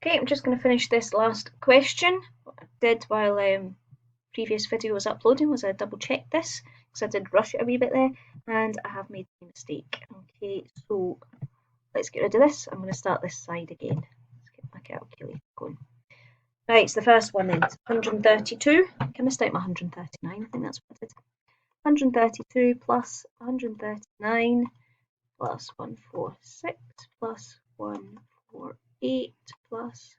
Okay, I'm just going to finish this last question. What I did while previous video was uploading was I double checked this because I did rush it a wee bit there and I have made a mistake. Okay, so let's get rid of this. I'm going to start this side again. Let's get my calculator going. Right, so the first one then is 132. I missed out my 139. I think that's what I did. 132 plus 139 plus 146 plus 148 plus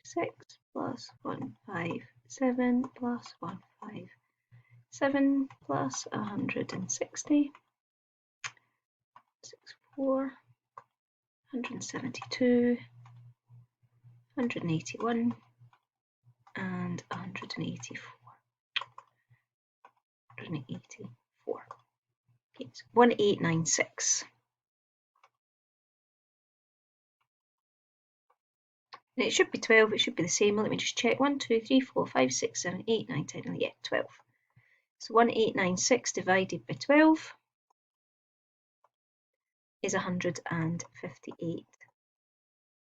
6 plus 157 plus 157 plus 160, 64, 172, 181 and 184. 184. Okay, so 1896. And it should be 12, it should be the same. Let me just check. 1, 2, 3, 4, 5, 6, 7, 8, 9, 10, 11, yeah, 12. So 1896 divided by 12 is 158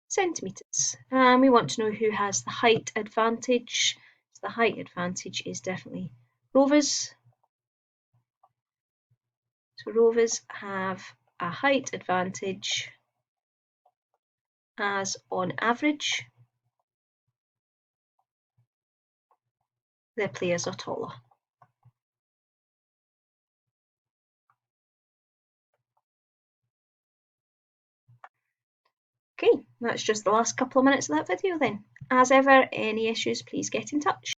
centimetres. And we want to know who has the height advantage. So the height advantage is definitely Rovers. So Rovers have a height advantage as on average their players are taller. Okay, that's just the last couple of minutes of that video then. As ever, any issues, please get in touch.